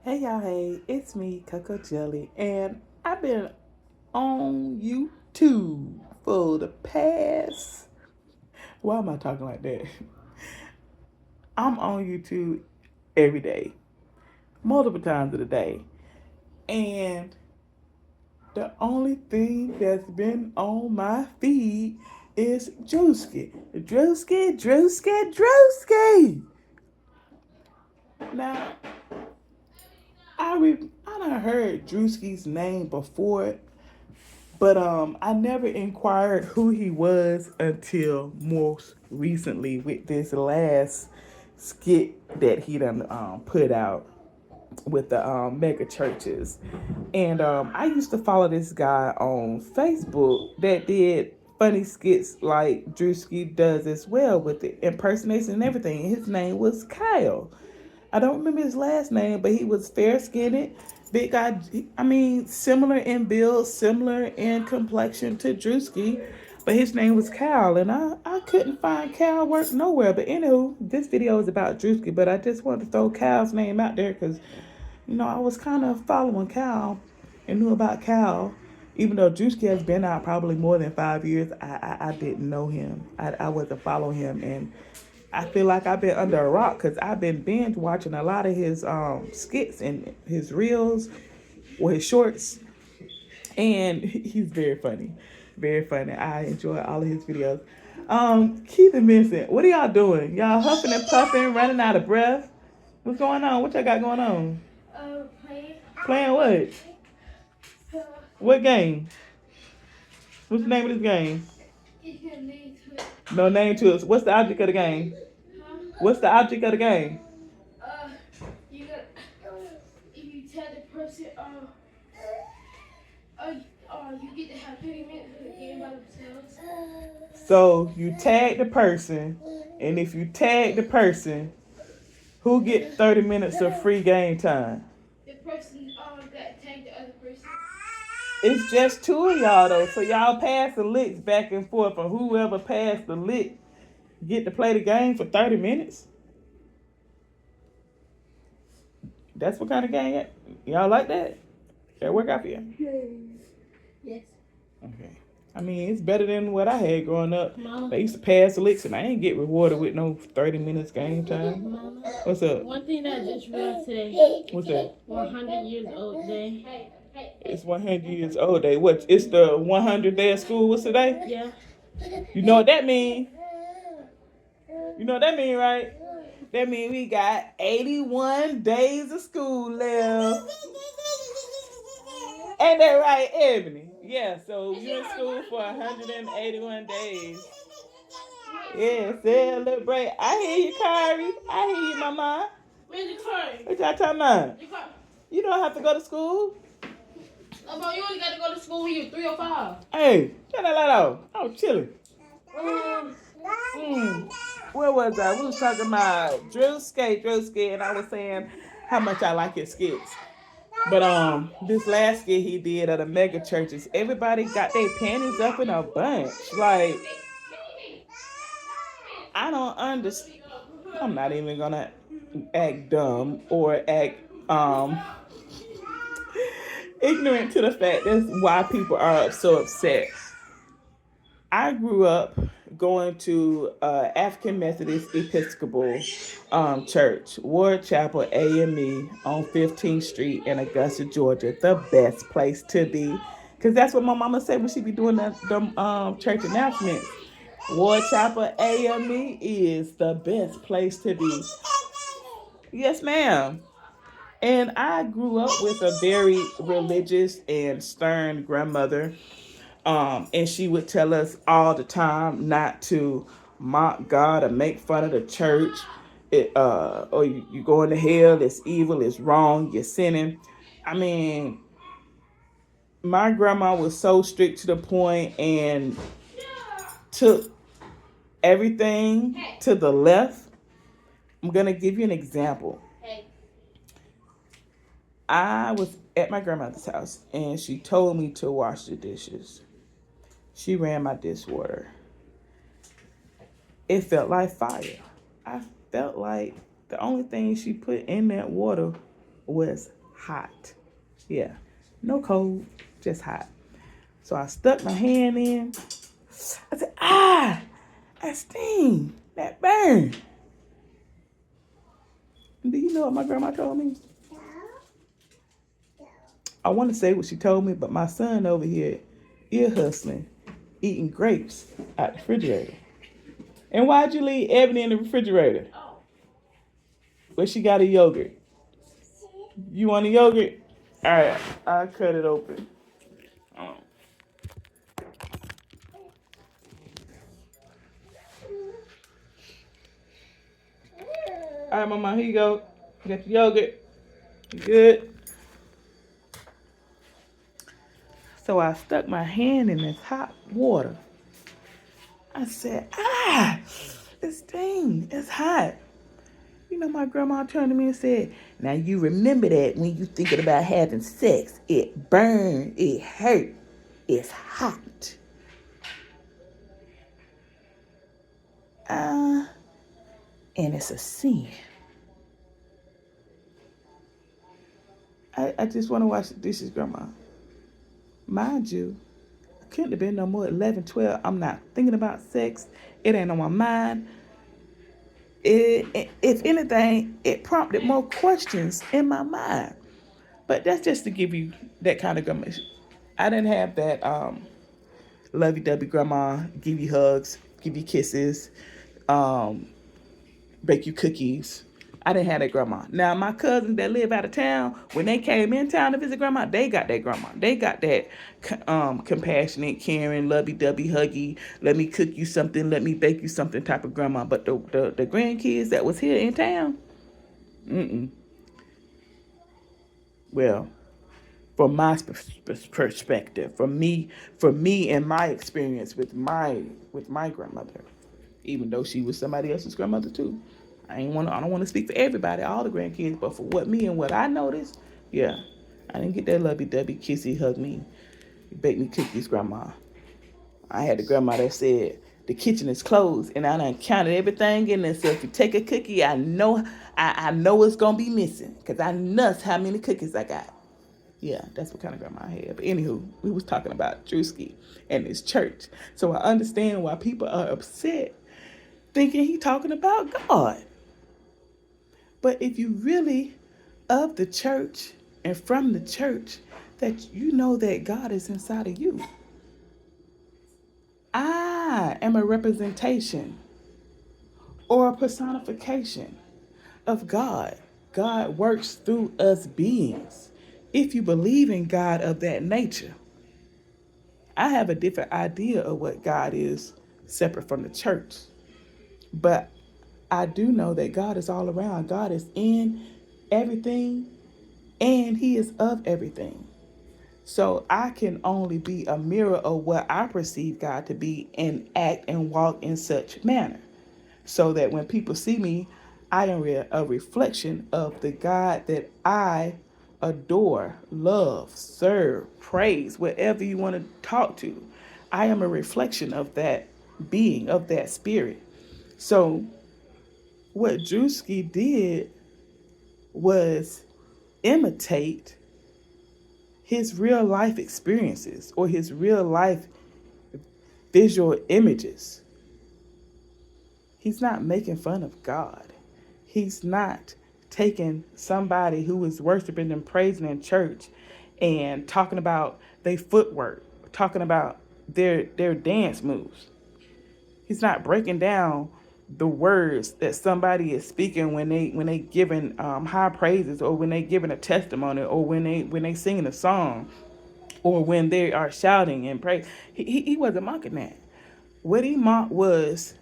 Hey y'all, hey, it's me, Coco Jelly, and I've been on YouTube for the past. Why am I talking like that? I'm on YouTube every day, multiple times of the day, and the only thing that's been on my feed is Druski. Druski. Now, I done heard Druski's name before, but I never inquired who he was until most recently with this last skit that he done put out with the mega churches. And I used to follow this guy on Facebook that did funny skits like Druski does as well with the impersonation and everything. His name was Kyle. I don't remember his last name, but he was fair skinned, big guy. I mean, similar in build, similar in complexion to Druski, but his name was Cal, and I couldn't find Cal work nowhere. But anywho, this video is about Druski, but I just wanted to throw Cal's name out there because, I was kind of following Cal and knew about Cal. Even though Druski has been out probably more than 5 years, I didn't know him. I wasn't following him, and I feel like I've been under a rock because I've been binge watching a lot of his skits and his reels or his shorts, and he's very funny, very funny. I enjoy all of his videos. Keith and Vincent, what are y'all doing? Y'all huffing and puffing, running out of breath. What's going on? What y'all got going on? Playing. Playing what? What game? What's the name of this game? No name to it. What's the object of the game? What's the object of the game? You got if you tell the person, you get to have 30 minutes of the game by themselves. So you tag the person, and if you tag the person, who get 30 minutes of free game time? The person that tagged the other person. It's just two of y'all though, so y'all pass the licks back and forth, and whoever passed the lick get to play the game for 30 minutes. That's what kind of game y'all like that? That work out for you? Yes. Okay. I mean, it's better than what I had growing up. Mama. They used to pass the licks, and I ain't get rewarded with no 30 minutes game time. Mama. What's up? One thing that I just realized today. What's that? 100 years old day. It's 100 years old day. What? It's the 100th day of school. What's today? Yeah. You know what that mean? You know what that mean, right? That mean we got 81 days of school left. Ain't that right, Ebony? Yeah, so you're in school for 181 days. Yeah, celebrate. I hear you, Kari. I hear you, Mama. Where's the car? What y'all talking about? You don't have to go to school. Bro, you only got to go to school when you're 3 or 5. Hey, turn that light off. I was chilling. Where was I? We was talking about Druski, and I was saying how much I like his skits. But this last skit he did at the mega churches, everybody got their panties up in a bunch. Like, I don't understand. I'm not even gonna act dumb or act ignorant to the fact that's why people are so upset. I grew up going to African Methodist Episcopal Church, Ward Chapel AME on 15th Street in Augusta, Georgia. The best place to be. Because that's what my mama said when she be doing the church announcements. Ward Chapel AME is the best place to be. Yes, ma'am. And I grew up with a very religious and stern grandmother. And she would tell us all the time not to mock God or make fun of the church. Or you going to hell, it's evil, it's wrong, you're sinning. I mean, my grandma was so strict to the point and took everything to the left. I'm going to give you an example. I was at my grandmother's house and she told me to wash the dishes. She ran my dishwater. It felt like fire. I felt like the only thing she put in that water was hot. Yeah, no cold, just hot. So I stuck my hand in. I said, that sting, that burn. And do you know what my grandma told me? I want to say what she told me, but my son over here ear hustling, eating grapes out the refrigerator. And why'd you leave Ebony in the refrigerator? Where she got a yogurt. You want a yogurt? All right, I'll cut it open. All right, Mama, here you go. You got your yogurt. You good? So I stuck my hand in this hot water. I said, this thing is hot. You know, my grandma turned to me and said, now you remember that when you thinking about having sex, it burns, it hurt, it's hot. And it's a sin. I just want to wash the dishes, Grandma. Mind you, I couldn't have been no more 11, 12. I'm not thinking about sex. It ain't on my mind. If anything, it prompted more questions in my mind. But that's just to give you that kind of grandma. I didn't have that lovey-dovey grandma, give you hugs, give you kisses, bake you cookies. I didn't have that grandma. Now, my cousins that live out of town, when they came in town to visit grandma, they got that grandma. They got that compassionate, caring, lovey-dovey, huggy, let me cook you something, let me bake you something type of grandma. But the grandkids that was here in town, well, from my perspective, from me and my experience with my grandmother, even though she was somebody else's grandmother too. I don't want to speak for everybody, all the grandkids, but for what me and what I noticed, yeah, I didn't get that lovey-dovey, kissy, hug me, bake me cookies, grandma. I had the grandma that said the kitchen is closed, and I done counted everything in there. So if you take a cookie, I know it's gonna be missing, cause I know how many cookies I got. Yeah, that's what kind of grandma I had. But anywho, we was talking about Druski and his church, so I understand why people are upset, thinking he talking about God. But if you really of the church and from the church, that you know that God is inside of you. I am a representation or a personification of God. God works through us beings. If you believe in God of that nature, I have a different idea of what God is separate from the church. But I do know that God is all around. God is in everything and he is of everything. So I can only be a mirror of what I perceive God to be and act and walk in such manner. So that when people see me, I am a reflection of the God that I adore, love, serve, praise, whatever you want to talk to. I am a reflection of that being, of that spirit. So what Druski did was imitate his real life experiences or his real life visual images. He's not making fun of God. He's not taking somebody who is worshiping and praising in church and talking about their footwork, talking about their dance moves. He's not breaking down the words that somebody is speaking when they giving high praises, or when they giving a testimony, or when they singing a song, or when they are shouting and praise. He wasn't mocking that. What he mocked was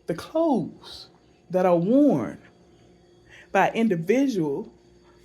the clothes that are worn by an individual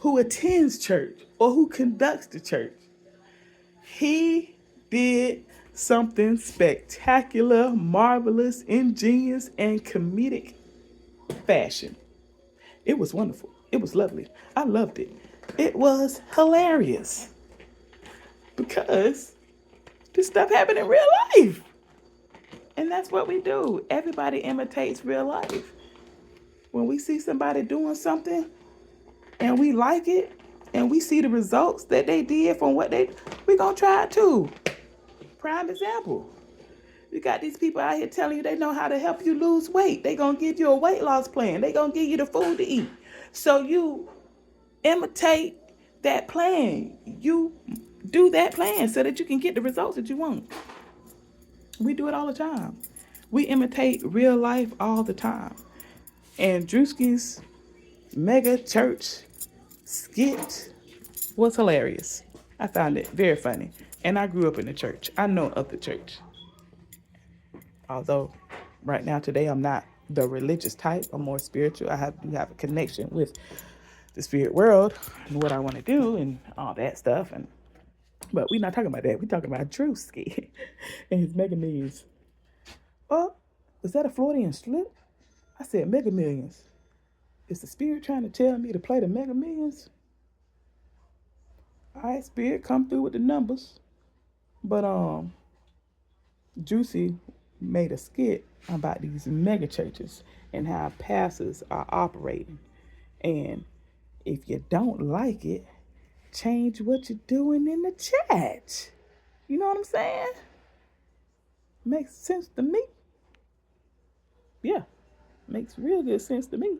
who attends church or who conducts the church. He did something spectacular, marvelous, ingenious, and comedic fashion. It was wonderful. It was lovely. I loved it. It was hilarious because this stuff happened in real life. And that's what we do. Everybody imitates real life. When we see somebody doing something, and we like it and we see the results that they did from we gonna try it too. Prime example. You got these people out here telling you they know how to help you lose weight. They gonna give you a weight loss plan. They gonna give you the food to eat. So you imitate that plan. You do that plan so that you can get the results that you want. We do it all the time. We imitate real life all the time. And Druski's mega church skit was hilarious. I found it very funny. And I grew up in the church. I know of the church. Although right now today I'm not the religious type. I'm more spiritual. I do have a connection with the spirit world and what I want to do and all that stuff. But we're not talking about that. We're talking about Druski and his Mega Millions. Oh, is that a Floridian slip? I said Mega Millions. Is the spirit trying to tell me to play the Mega Millions? All right, spirit, come through with the numbers. But Juicy made a skit about these mega churches and how pastors are operating. And if you don't like it, change what you're doing in the chat. You know what I'm saying? Makes sense to me. Yeah, makes real good sense to me.